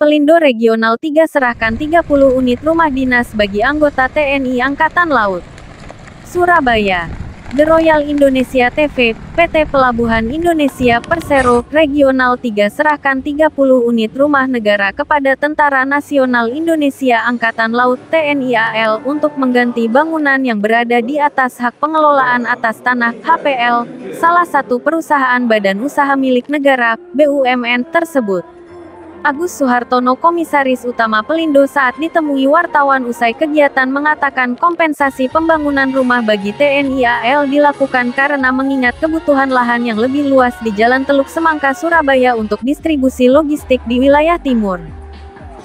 Pelindo Regional 3 serahkan 30 unit rumah dinas bagi anggota TNI Angkatan Laut. Surabaya. The Royal Indonesia TV, PT Pelabuhan Indonesia Persero, Regional 3 serahkan 30 unit rumah negara kepada Tentara Nasional Indonesia Angkatan Laut TNI AL untuk mengganti bangunan yang berada di atas hak pengelolaan atas tanah HPL, salah satu perusahaan badan usaha milik negara, BUMN tersebut. Agus Suhartono, Komisaris Utama Pelindo saat ditemui wartawan usai kegiatan mengatakan kompensasi pembangunan rumah bagi TNI AL dilakukan karena mengingat kebutuhan lahan yang lebih luas di Jalan Teluk Semangka, Surabaya untuk distribusi logistik di wilayah timur.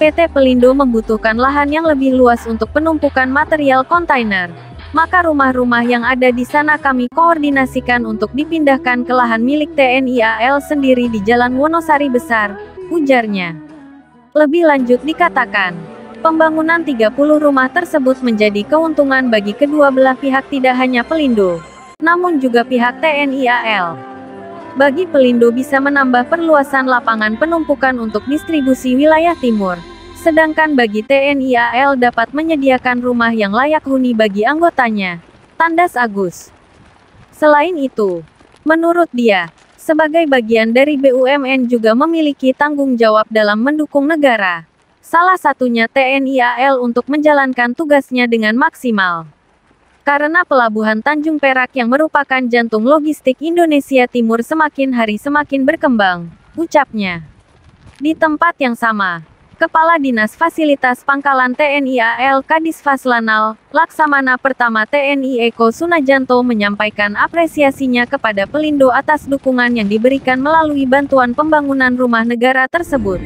PT Pelindo membutuhkan lahan yang lebih luas untuk penumpukan material kontainer. Maka rumah-rumah yang ada di sana kami koordinasikan untuk dipindahkan ke lahan milik TNI AL sendiri di Jalan Wonosari Besar, ujarnya. Lebih lanjut dikatakan, pembangunan 30 rumah tersebut menjadi keuntungan bagi kedua belah pihak, tidak hanya Pelindo, namun juga pihak TNI AL. Bagi Pelindo bisa menambah perluasan lapangan penumpukan untuk distribusi wilayah timur, sedangkan bagi TNI AL dapat menyediakan rumah yang layak huni bagi anggotanya, tandas Agus. Selain itu, menurut dia, sebagai bagian dari BUMN juga memiliki tanggung jawab dalam mendukung negara. Salah satunya TNI AL untuk menjalankan tugasnya dengan maksimal. Karena Pelabuhan Tanjung Perak yang merupakan jantung logistik Indonesia Timur semakin hari semakin berkembang, ucapnya. Di tempat yang sama, Kepala Dinas Fasilitas Pangkalan TNI AL Kadisfas Lanal, Laksamana Pertama TNI Eko Sunajanto menyampaikan apresiasinya kepada Pelindo atas dukungan yang diberikan melalui bantuan pembangunan rumah negara tersebut.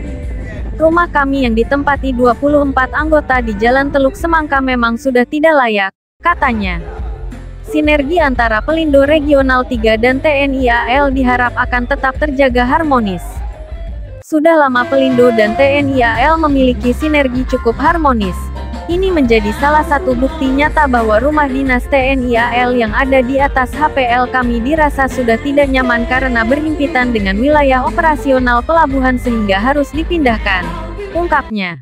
Rumah kami yang ditempati 24 anggota di Jalan Teluk Semangka memang sudah tidak layak, katanya. Sinergi antara Pelindo Regional 3 dan TNI AL diharap akan tetap terjaga harmonis. Sudah lama Pelindo dan TNI AL memiliki sinergi cukup harmonis. Ini menjadi salah satu bukti nyata bahwa rumah dinas TNI AL yang ada di atas HPL kami dirasa sudah tidak nyaman karena berhimpitan dengan wilayah operasional pelabuhan sehingga harus dipindahkan, ungkapnya.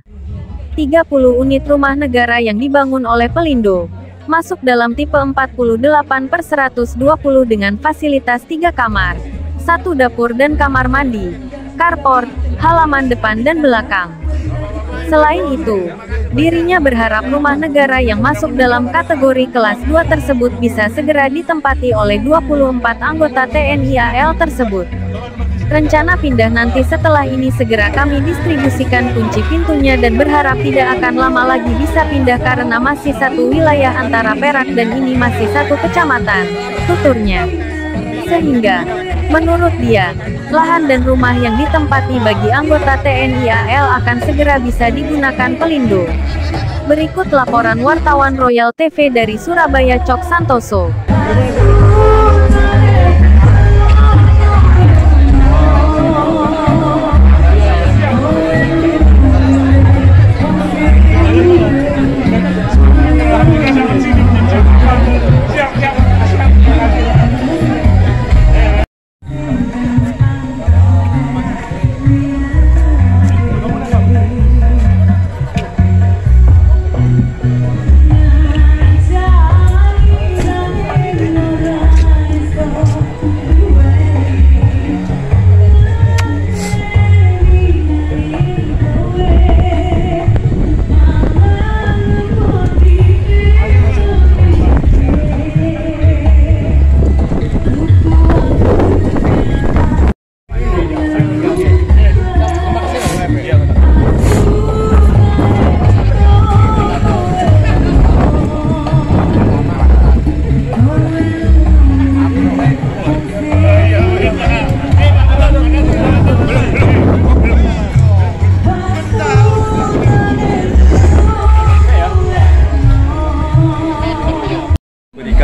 30 unit rumah negara yang dibangun oleh Pelindo masuk dalam tipe 48/120 dengan fasilitas 3 kamar, 1 dapur dan kamar mandi, carport, halaman depan dan belakang. Selain itu, dirinya berharap rumah negara yang masuk dalam kategori kelas 2 tersebut bisa segera ditempati oleh 24 anggota TNI AL tersebut. Rencana pindah nanti setelah ini segera kami distribusikan kunci pintunya dan berharap tidak akan lama lagi bisa pindah karena masih satu wilayah antara Perak dan ini masih satu kecamatan, tuturnya. Sehingga, menurut dia, lahan dan rumah yang ditempati bagi anggota TNI AL akan segera bisa digunakan Pelindo. Berikut laporan wartawan Royal TV dari Surabaya, Cok Santoso.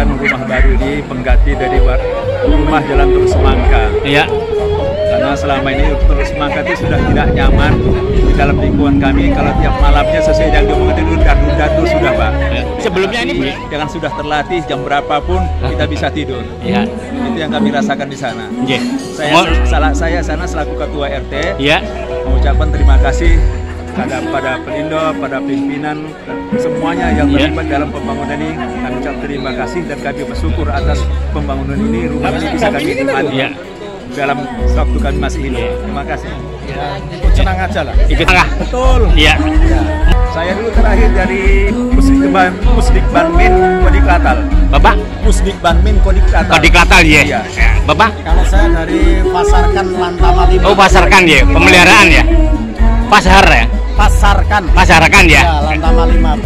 Rumah baru di pengganti dari rumah Jalan Teluk Semangka. Iya. Karena selama ini Teluk Semangka itu sudah tidak nyaman di dalam lingkungan kami. Kalau tiap malamnya sesuai yang diomongin itu nunda tuh sudah, Pak. Ya. Sebelumnya ini jangan sudah terlatih jam berapapun kita bisa tidur. Iya. Itu yang kami rasakan di sana. Yeah. Saya sana selaku ketua RT. Iya. Mengucapkan terima kasih pada Pelindo, pada pimpinan, semuanya yang terlibat dalam pembangunan ini, kami ucap terima kasih dan kami bersyukur atas pembangunan ini, rumah ini bisa kami nikmati dalam waktu kami masih hidup. Terima kasih. Ikut senang aja lah. Ikut tengah. Betul. Iya. Saya dulu terakhir dari Pusdik Banmin Kodik Latal. Bapak? Pusdik Banmin Kodik Latal. Kodik Latal ya. Iya. Bapak? Kalau saya dari Pasarkan Lantama 5. Oh, Pasarkan ya, pemeliharaan ya. Pasar ya. Pasarkan ya. Ya, Lantama 5.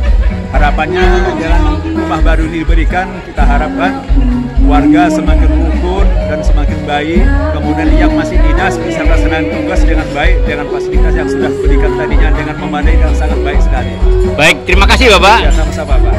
Harapannya dengan rumah baru ini diberikan, kita harapkan warga semakin rukun dan semakin baik, kemudian yang masih dinas bisa melaksanakan tugas dengan baik, dengan fasilitas yang sudah diberikan tadinya dengan memadai dan sangat baik sekali. Baik, terima kasih Bapak. Ya, sama-sama Pak.